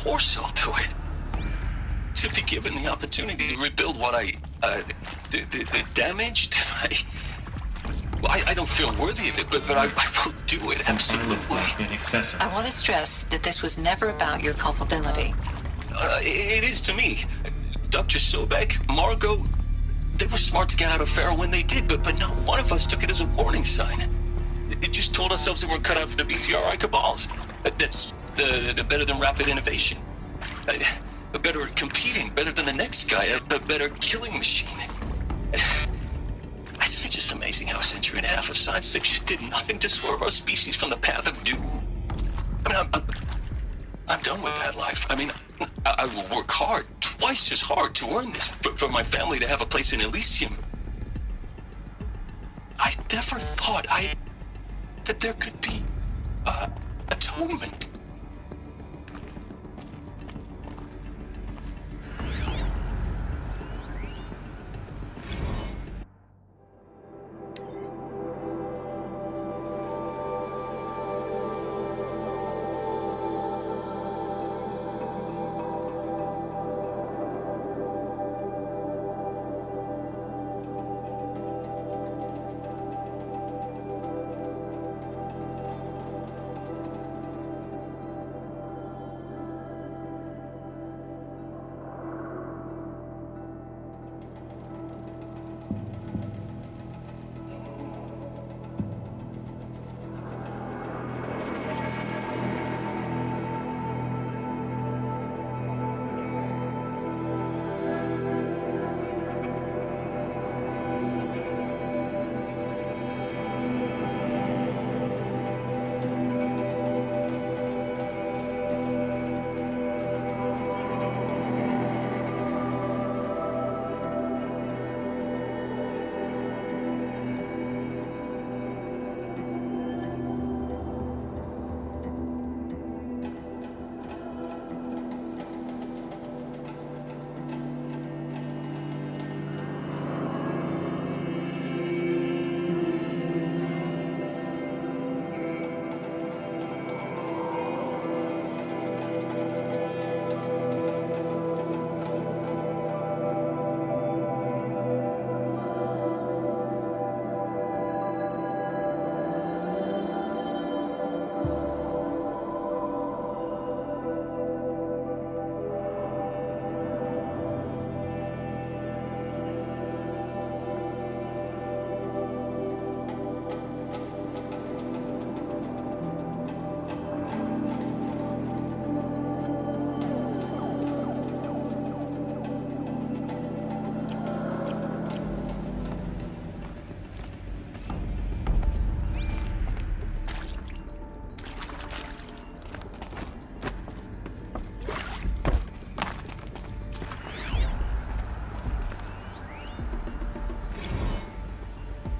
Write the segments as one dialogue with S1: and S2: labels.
S1: course I'll do it. To be given the opportunity to rebuild what the damage that I don't feel worthy of it, but I will do it, absolutely.
S2: I want to stress that this was never about your culpability.
S1: It is to me. Dr. Sobek, Margot, they were smart to get out of Pharaoh when they did, but not one of us took it as a warning sign. It just told ourselves that we're cut out for the BTRI cabals. That's the better than rapid innovation. Better at competing, better than the next guy, a better killing machine. It's just amazing how a century and a half of science fiction did nothing to swerve our species from the path of doom. I mean, I'm done with that life. I mean, I will work hard, twice as hard to earn this, for my family to have a place in Elysium. I never thought that there could be, atonement.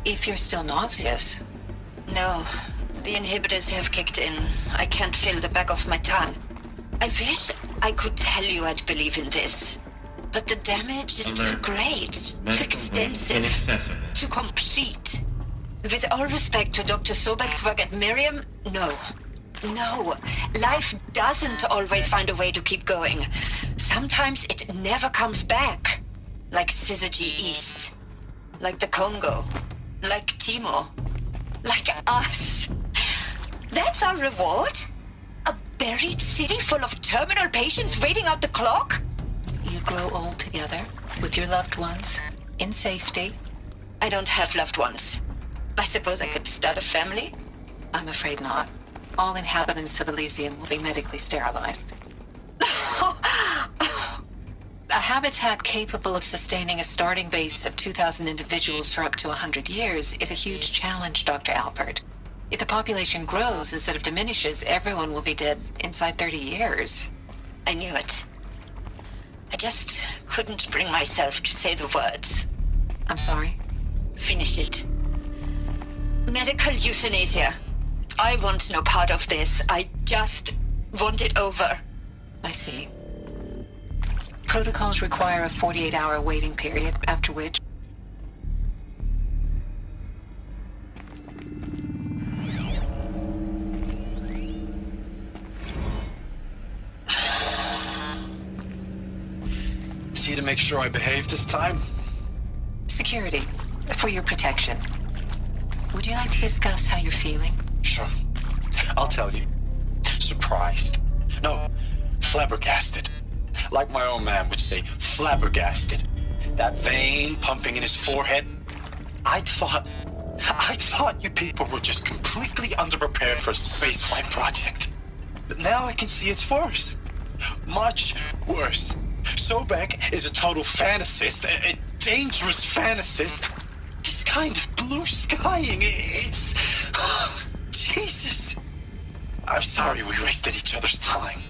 S2: If you're still nauseous.
S3: No, the inhibitors have kicked in. I can't feel the back of my tongue. I wish I could tell you I'd believe in this. But the damage is too great, too extensive, too complete. With all respect to Dr. Sobek's work at Miriam, no. No, life doesn't always find a way to keep going. Sometimes it never comes back. Like Syzygy East. Like the Congo. Like Timo. Like us. That's our reward? A buried city full of terminal patients waiting out the clock?
S2: You grow old together, with your loved ones, in safety.
S3: I don't have loved ones. I suppose I could start a family?
S2: I'm afraid not. All inhabitants of Elysium will be medically sterilized. A habitat capable of sustaining a starting base of 2,000 individuals for up to 100 years is a huge challenge, Dr. Alpert. If the population grows instead of diminishes, everyone will be dead inside 30 years.
S3: I knew it. I just couldn't bring myself to say the words.
S2: I'm sorry?
S3: Finish it. Medical euthanasia. I want no part of this. I just want it over.
S2: I see. Protocols require a 48-hour waiting period, after which...
S4: make sure I behave this time.
S2: Security, for your protection. Would you like to discuss how you're feeling?
S4: Sure. I'll tell you. Surprised. No, flabbergasted. Like my own man would say, flabbergasted. That vein pumping in his forehead. I thought you people were just completely underprepared for a spaceflight project. But now I can see it's worse. Much worse. Sobek is a total fantasist, a dangerous fantasist. He's kind of blue skying. It's... Jesus. I'm sorry we wasted each other's time.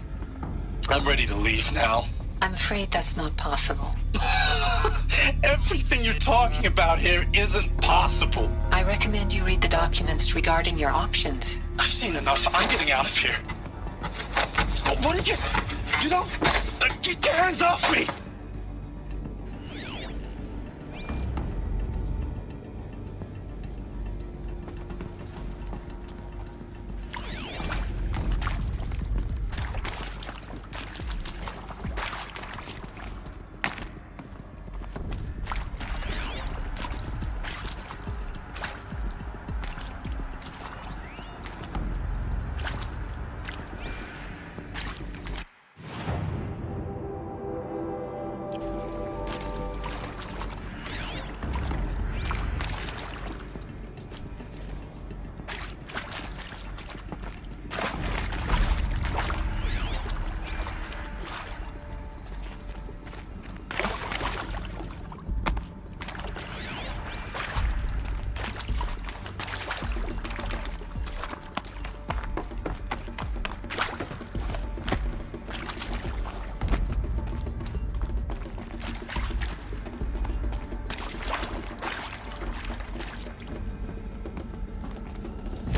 S4: I'm ready to leave now.
S2: I'm afraid that's not possible.
S4: Everything you're talking about here isn't possible.
S2: I recommend you read the documents regarding your options.
S4: I've seen enough. I'm getting out of here. What are you... You don't... Get your hands off me!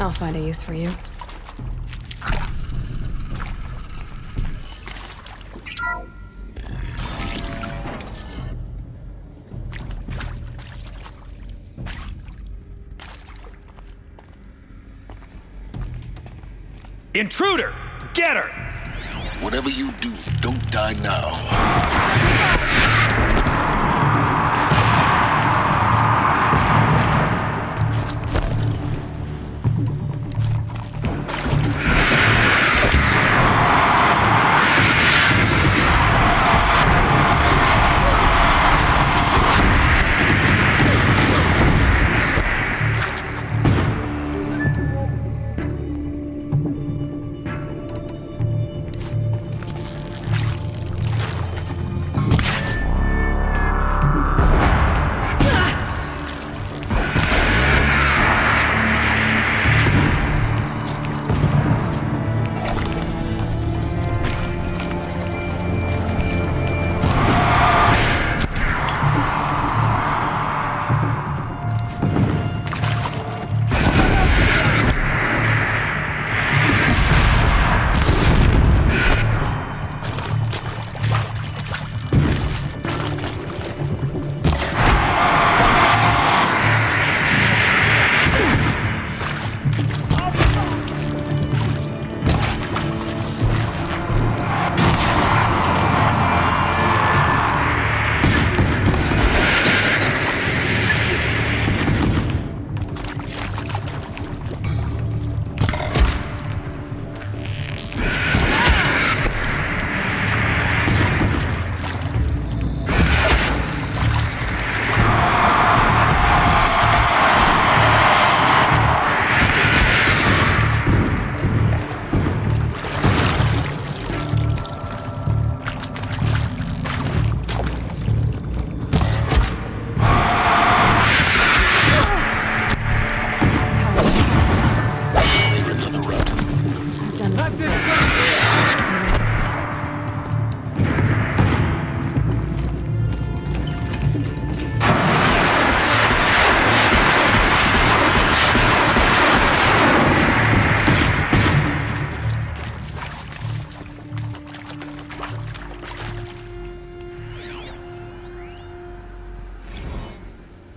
S5: I'll find a use for you.
S6: Intruder! Get her!
S7: Whatever you do, don't die now.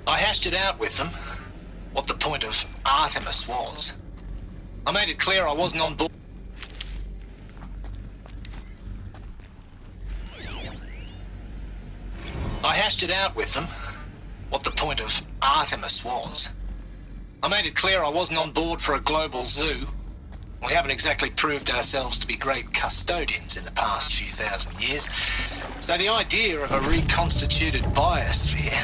S4: I hashed it out with them, what the point of Artemis was. I made it clear I wasn't on board. I hashed it out with them, what the point of Artemis was. I made it clear I wasn't on board for a global zoo. We haven't exactly proved ourselves to be great custodians in the past few thousand years. So the idea of a reconstituted biosphere,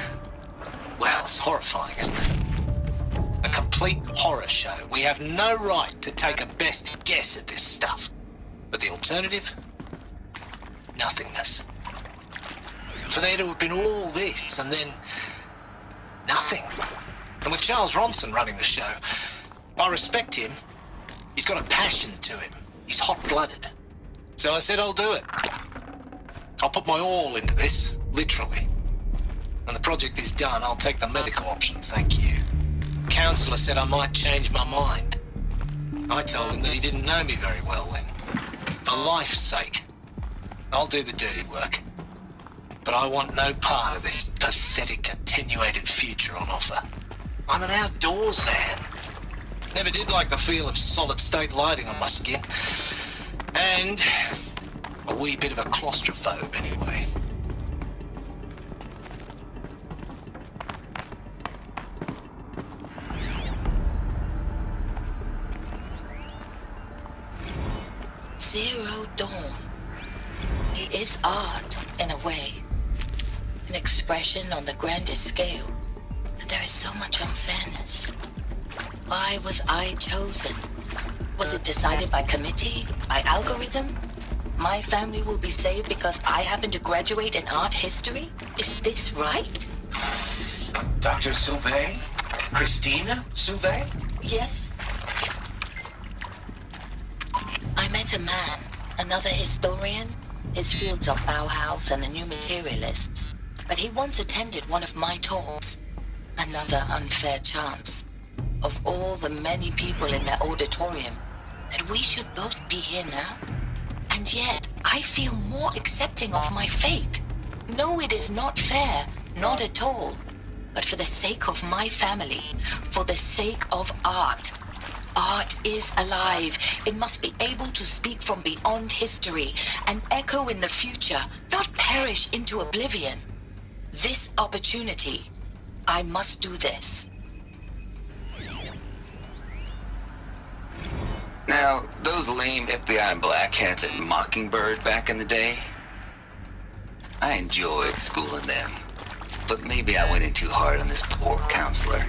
S4: well, it's horrifying, isn't it? A complete horror show. We have no right to take a best guess at this stuff. But the alternative? Nothingness. For there to have been all this and then nothing. And with Charles Ronson running the show, I respect him. He's got a passion to him. He's hot-blooded. So I said I'll do it. I'll put my all into this, literally. When the project is done, I'll take the medical option, thank you. The counselor said I might change my mind. I told him that he didn't know me very well then. For life's sake, I'll do the dirty work. But I want no part of this pathetic, attenuated future on offer. I'm an outdoors man. Never did like the feel of solid-state lighting on my skin. And a wee bit of a claustrophobe, anyway.
S3: Zero Dawn. It is art, in a way. An expression on the grandest scale. But there is so much unfairness. Why was I chosen? Was it decided by committee? By algorithm? My family will be saved because I happen to graduate in art history? Is this right?
S1: Dr. Sauvé? Christina Sauvé?
S3: Yes. I met a man, another historian. His fields are Bauhaus and the New Materialists. But he once attended one of my talks. Another unfair chance. Of all the many people in that auditorium, that we should both be here now. And yet, I feel more accepting of my fate. No, it is not fair, not at all. But for the sake of my family, for the sake of art. Art is alive. It must be able to speak from beyond history and echo in the future, not perish into oblivion. This opportunity, I must do this.
S8: Now, those lame FBI black hats at Mockingbird back in the day, I enjoyed schooling them. But maybe I went in too hard on this poor counselor.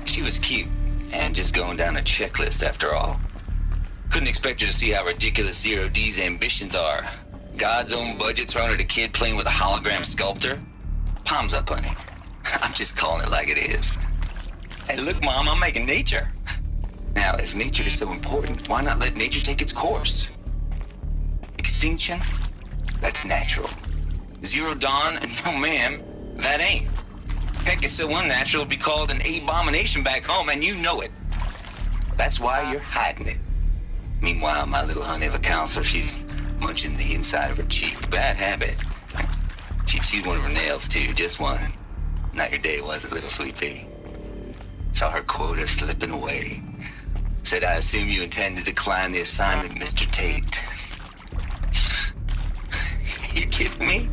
S8: She was cute, and just going down a checklist after all. Couldn't expect her to see how ridiculous Zero D's ambitions are. God's own budget thrown at a kid playing with a hologram sculptor? Palms up, honey. I'm just calling it like it is. Hey, look, Mom, I'm making nature. Now, if nature is so important, why not let nature take its course? Extinction? That's natural. Zero Dawn? No, ma'am, that ain't. Heck, it's so unnatural it'd be called an abomination back home, and you know it. That's why you're hiding it. Meanwhile, my little honey of a counselor, she's munching the inside of her cheek. Bad habit. She chewed one of her nails, too, just one. Not your day, was it, little sweet pea? Saw her quota slipping away. Said, I assume you intend to decline the assignment, Mr. Tate. You kidding me?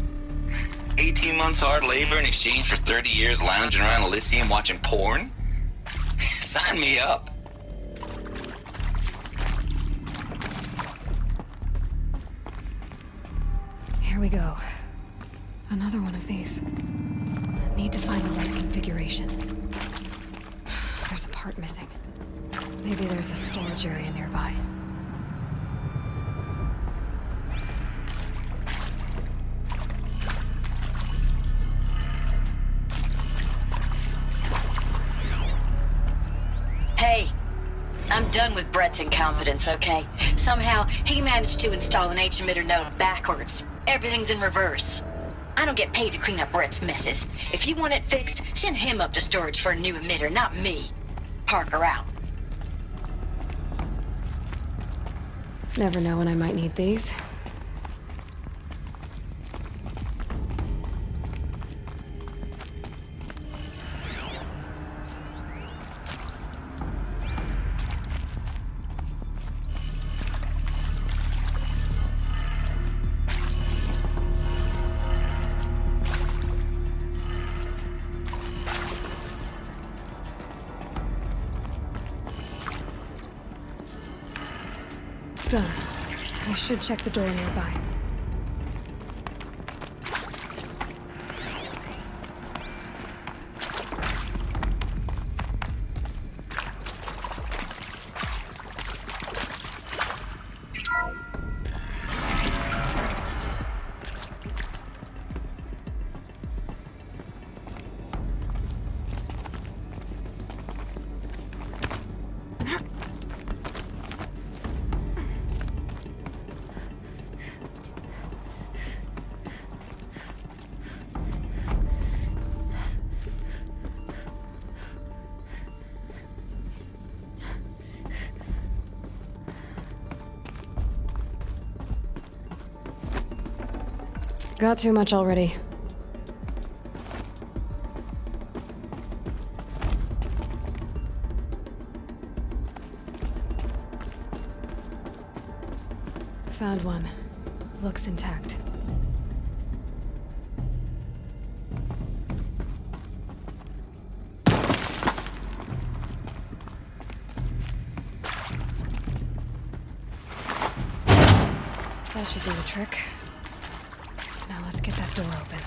S8: 18 months hard labor in exchange for 30 years lounging around Elysium watching porn? Sign me up.
S5: Here we go. Another one of these. Need to find the right configuration. There's a part missing. Maybe there's a storage area nearby.
S3: Hey, I'm done with Brett's incompetence, okay? Somehow, he managed to install an H-emitter node backwards. Everything's in reverse. I don't get paid to clean up Brett's messes. If you want it fixed, send him up to storage for a new emitter, not me. Parker out.
S5: Never know when I might need these. Done. I should check the door nearby. Got too much already. Found one. Looks intact. That should do the trick. Now let's get that door open.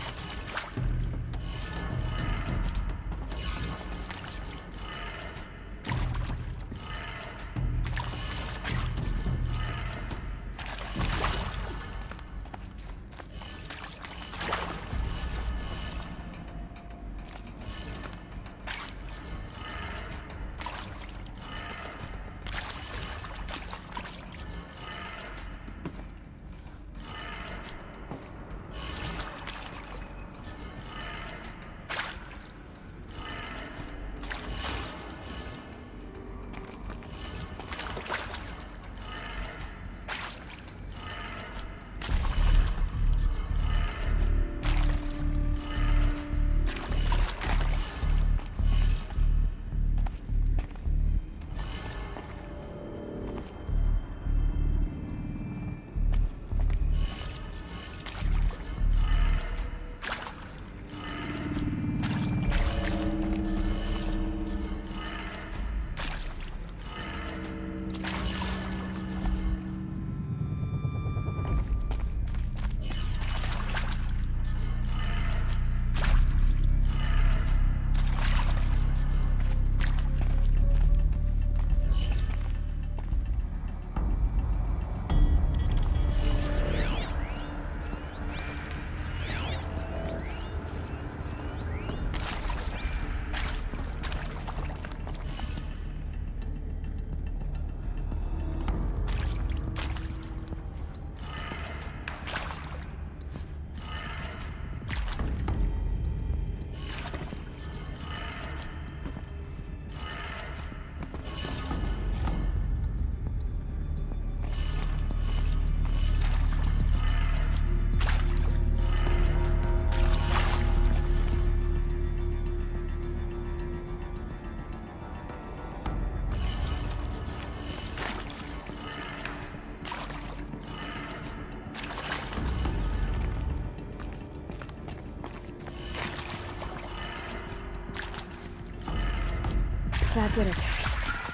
S5: That did it.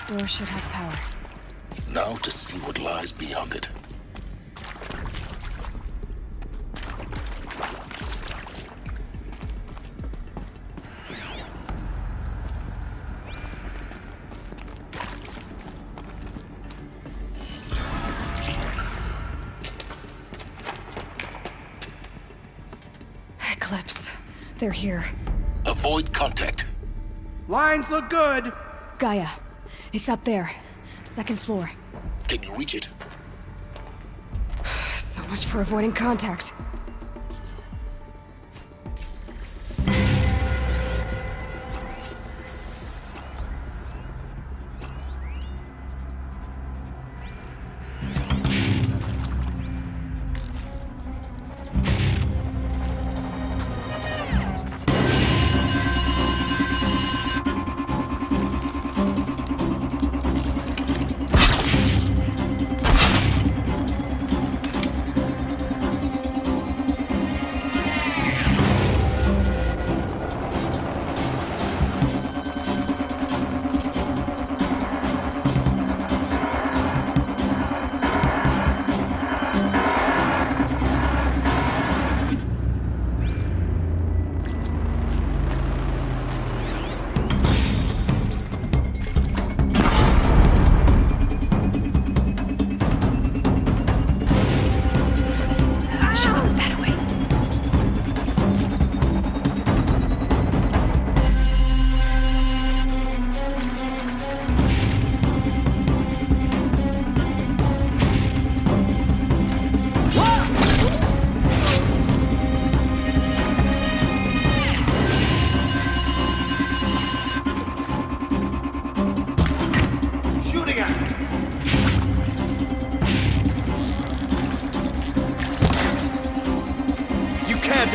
S5: Door should have power.
S7: Now to see what lies beyond it.
S5: Eclipse. They're here.
S7: Avoid contact.
S6: Lines look good.
S5: Gaia. It's up there. Second floor.
S7: Can you reach it?
S5: So much for avoiding contact.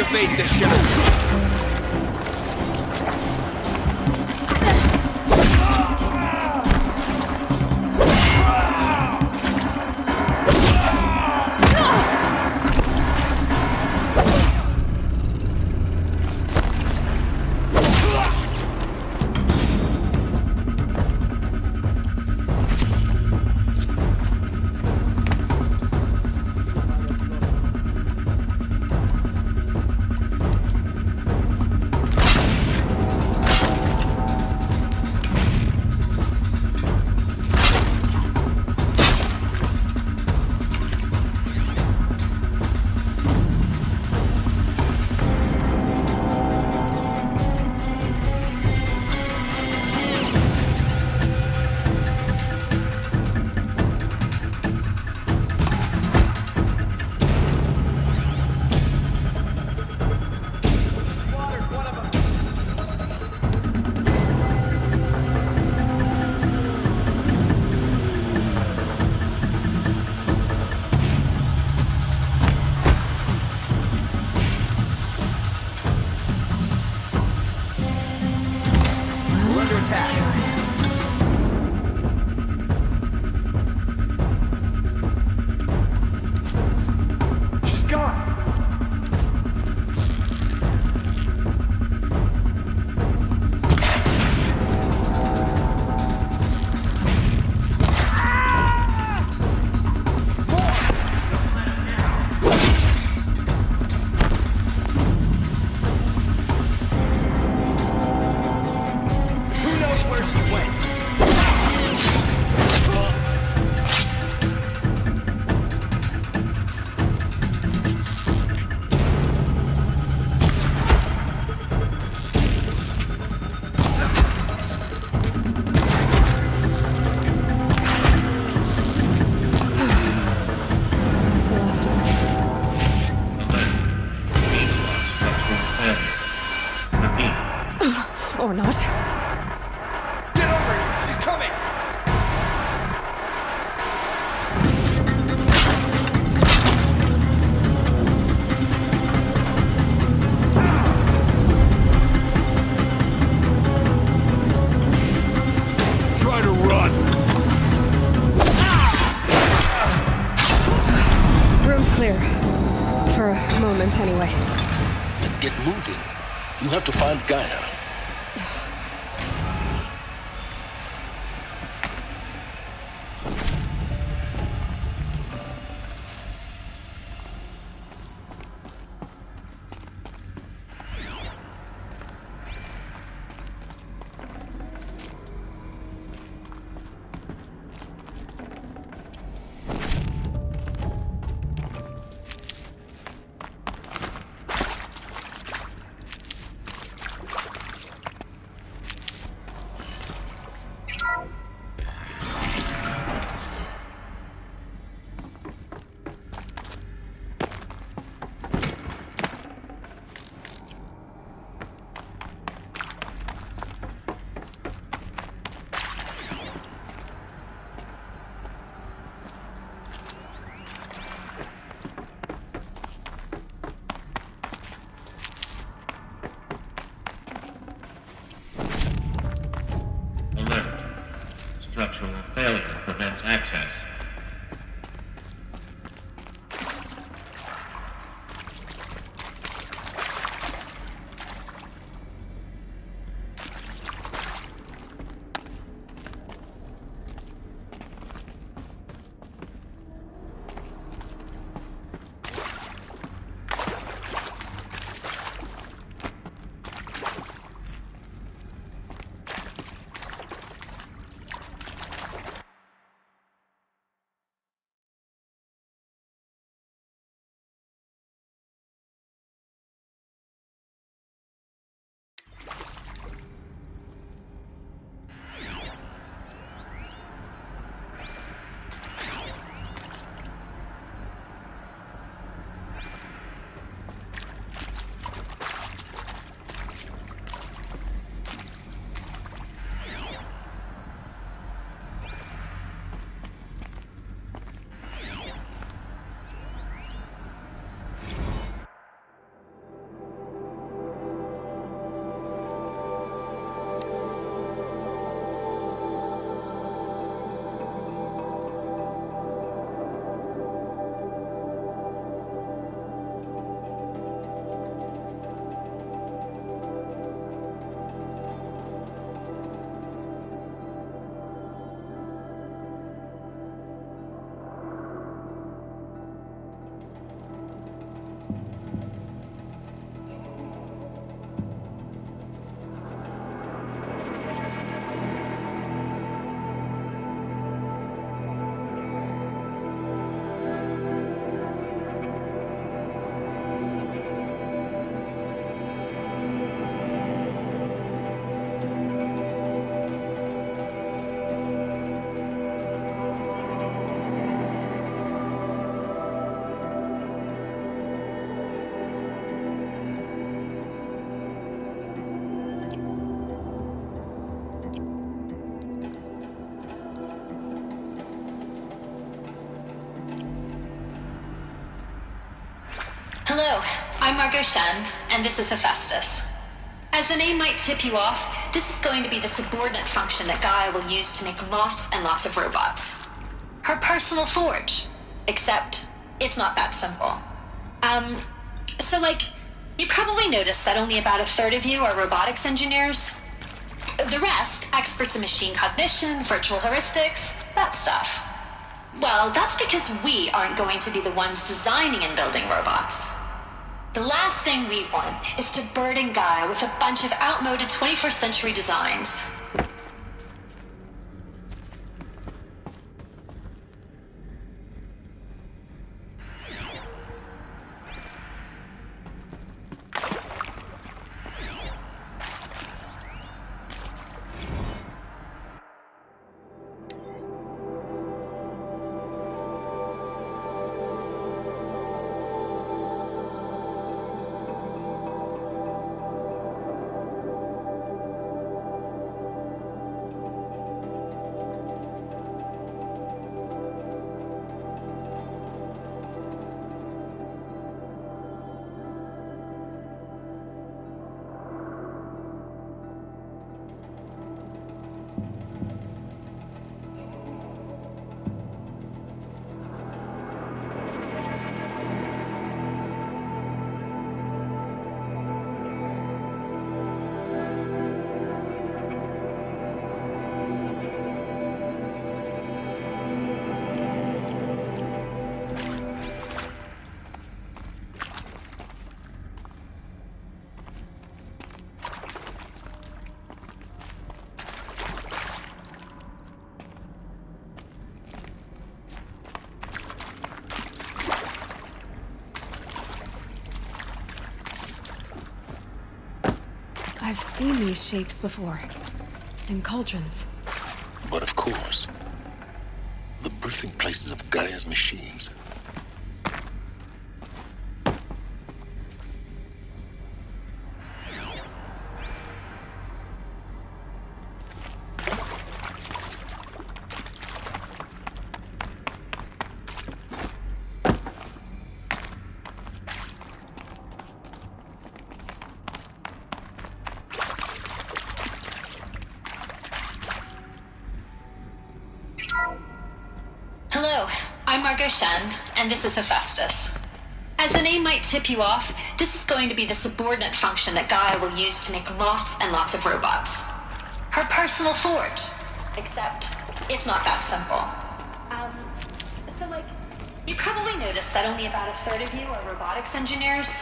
S6: activate the ship.
S5: Or not.
S6: Get over here! She's coming! Try to run!
S5: Room's clear. For a moment, anyway.
S7: Then get moving. You have to find Gaia.
S9: Structural failure prevents access.
S2: I'm Margot Shen, and this is Hephaestus. As the name might tip you off, this is going to be the subordinate function that Gaia will use to make lots and lots of robots. Her personal forge. Except, it's not that simple. You probably noticed that only about a third of you are robotics engineers. The rest, experts in machine cognition, virtual heuristics, that stuff. Well, that's because we aren't going to be the ones designing and building robots. The last thing we want is to burden Gaia with a bunch of outmoded 21st century designs.
S5: I've seen these shapes before. In cauldrons.
S7: But of course, the birthing places of Gaia's machines.
S2: Hello, I'm Margot Shen, and this is Hephaestus. As the name might tip you off, this is going to be the subordinate function that Gaia will use to make lots and lots of robots. Her personal forge. Except, it's not that simple. You probably noticed that only about a third of you are robotics engineers.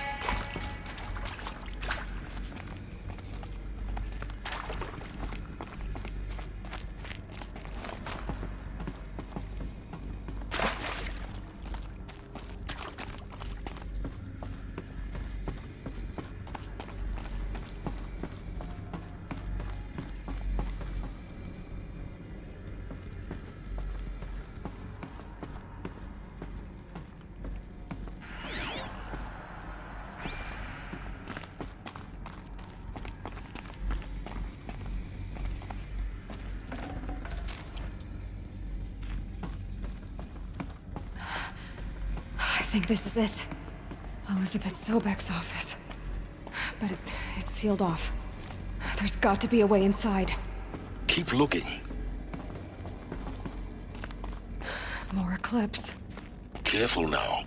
S5: I think this is it. Elizabeth Sobek's office. But it's sealed off. There's got to be a way inside.
S7: Keep looking.
S5: More Eclipse.
S7: Careful now.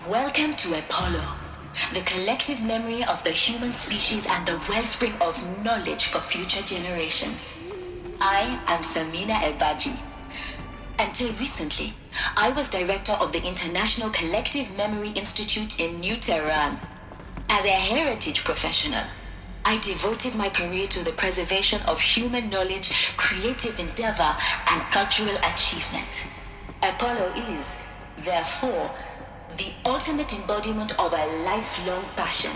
S2: Welcome to Apollo.
S10: the collective memory of the human species and the wellspring of knowledge for future generations. I am Samina Ebaji. Until recently, I was director of the International Collective Memory Institute in New Tehran. As a heritage professional, I devoted my career to the preservation of human knowledge, creative endeavor, and cultural achievement. Apollo is, therefore, the ultimate embodiment of a lifelong passion,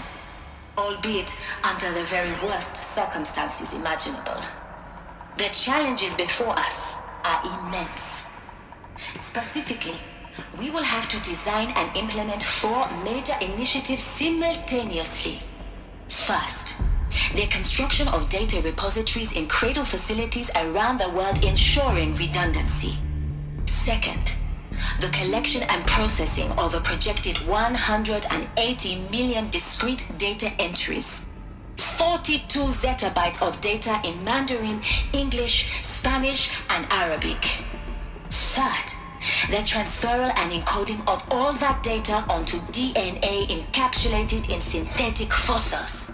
S10: albeit under the very worst circumstances imaginable. The challenges before us are immense. Specifically, we will have to design and implement 4 major initiatives simultaneously. First, the construction of data repositories in cradle facilities around the world, ensuring redundancy. Second, the collection and processing of a projected 180 million discrete data entries. 42 zettabytes of data in Mandarin, English, Spanish, and Arabic. Third, the transferal and encoding of all that data onto DNA encapsulated in synthetic fossils.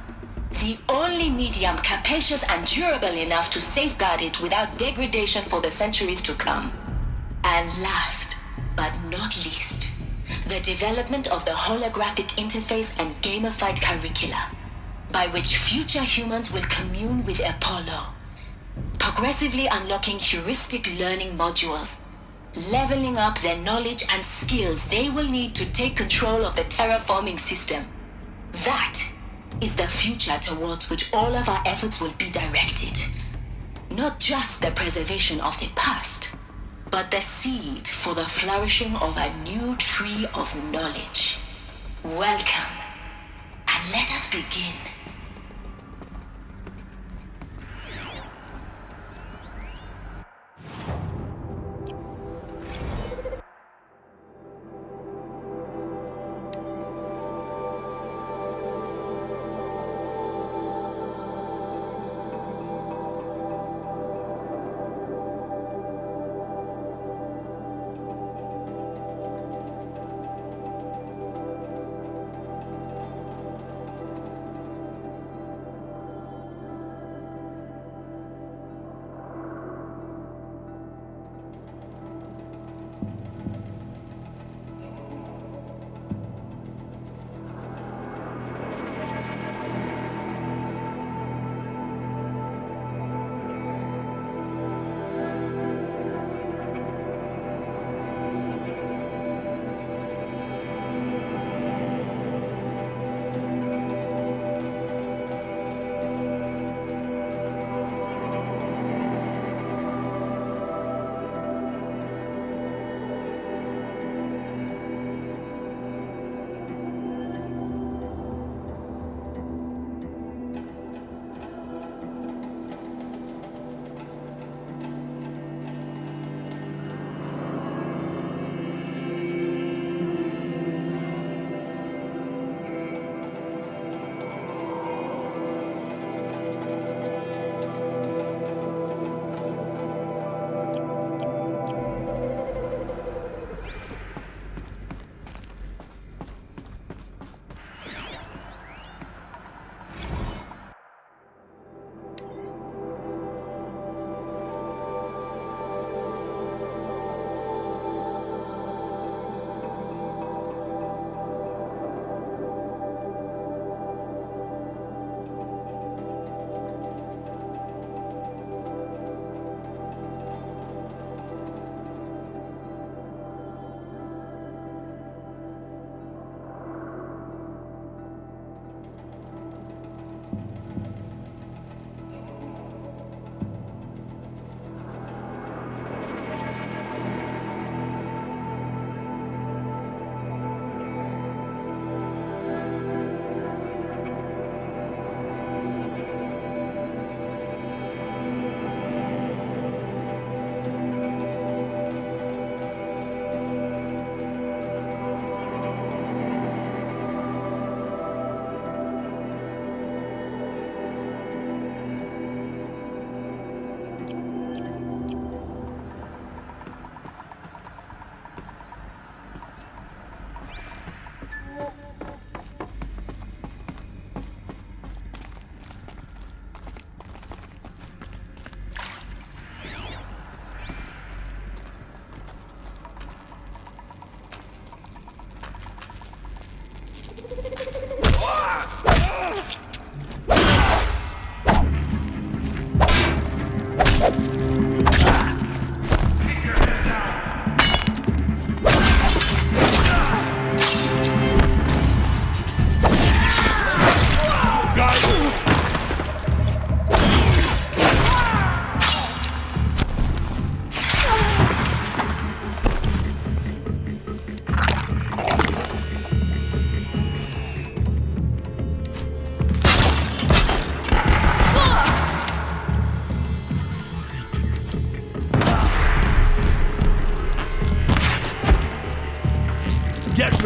S10: The only medium capacious and durable enough to safeguard it without degradation for the centuries to come. And last, but not least, the development of the holographic interface and gamified curricula, by which future humans will commune with Apollo, progressively unlocking heuristic learning modules, leveling up their knowledge and skills they will need to take control of the terraforming system. That is the future towards which all of our efforts will be directed. Not just the preservation of the past, but the seed for the flourishing of a new tree of knowledge. Welcome, and let us begin.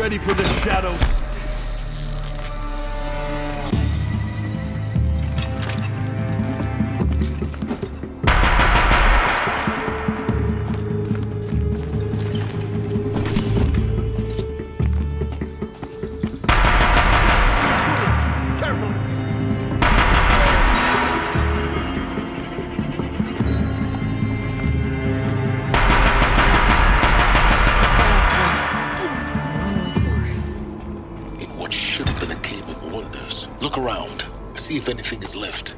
S6: ready for the shadows.
S7: Look around. See if anything is left.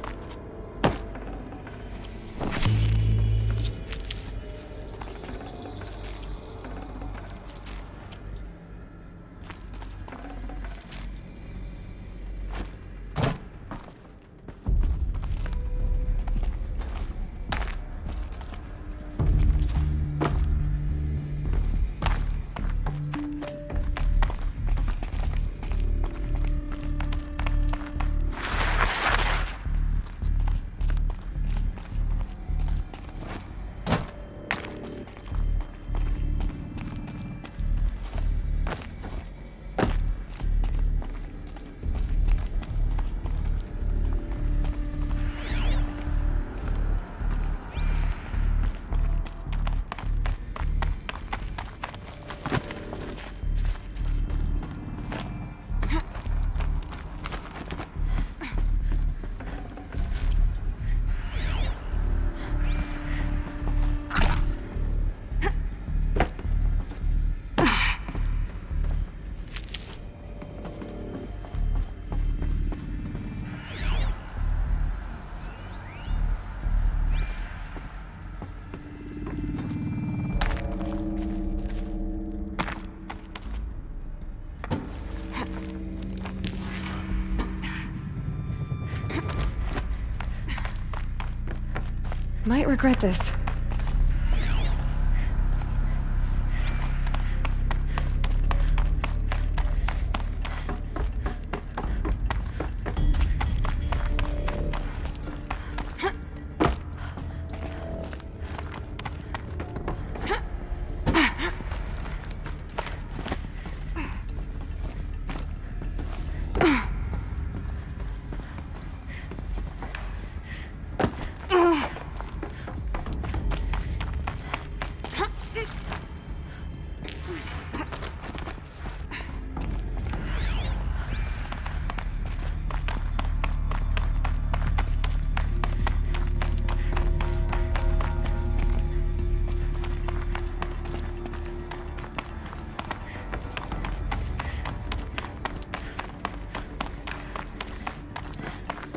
S5: Might regret this.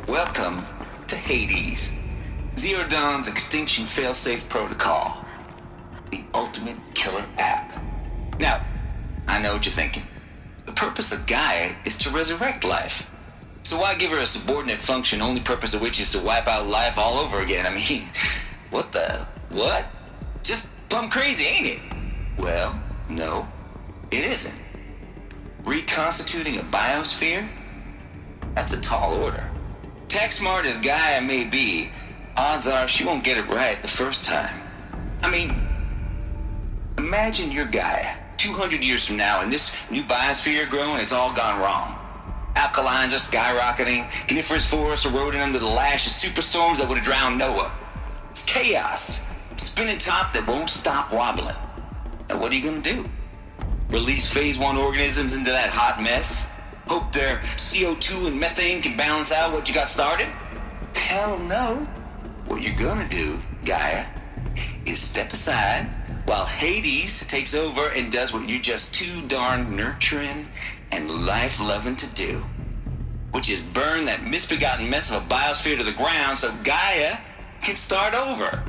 S8: Welcome to Hades, Zero Dawn's Extinction failsafe protocol, the ultimate killer app. Now, I know what you're thinking. The purpose of Gaia is to resurrect life. So why give her a subordinate function, only purpose of which is to wipe out life all over again? I mean, what? Just plumb crazy, ain't it? Well, no, it isn't. Reconstituting a biosphere? That's a tall order. Tech smart as Gaia may be, odds are she won't get it right the first time. I mean, imagine you're Gaia, 200 years from now, and this new biosphere growing, it's all gone wrong. Alkalines are skyrocketing, coniferous forests eroding under the lash of superstorms that would have drowned Noah. It's chaos, spinning top that won't stop wobbling. Now what are you gonna do? Release phase 1 organisms into that hot mess? Hope their CO2 and methane can balance out what you got started? Hell no. What you're gonna do, Gaia, is step aside while Hades takes over and does what you're just too darn nurturing and life-loving to do, which is burn that misbegotten mess of a biosphere to the ground so Gaia can start over.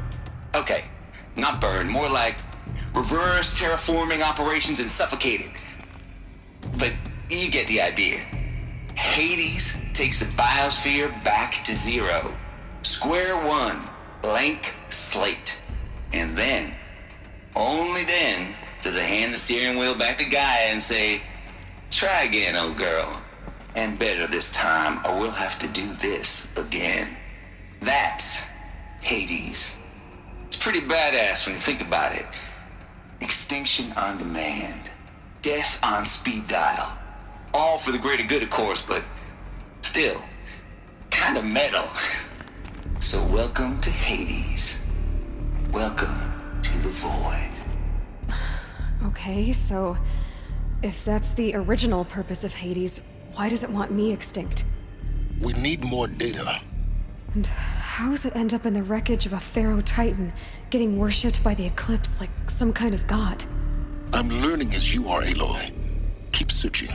S8: Okay, not burn, more like reverse terraforming operations and suffocate it. But you get the idea. Hades takes the biosphere back to zero. Square one, blank slate. And then, only then, does it hand the steering wheel back to Gaia and say, try again, old girl. And better this time, or we'll have to do this again. That's Hades. It's pretty badass when you think about it. Extinction on demand. Death on speed dial. All for the greater good, of course, but still, kind of metal. So welcome to Hades. Welcome to the void.
S5: Okay, so if that's the original purpose of Hades, why does it want me extinct?
S7: We need more data.
S5: And how does it end up in the wreckage of a Pharaoh Titan, getting worshipped by the Eclipse like some kind of god?
S7: I'm learning as you are, Aloy. Keep searching.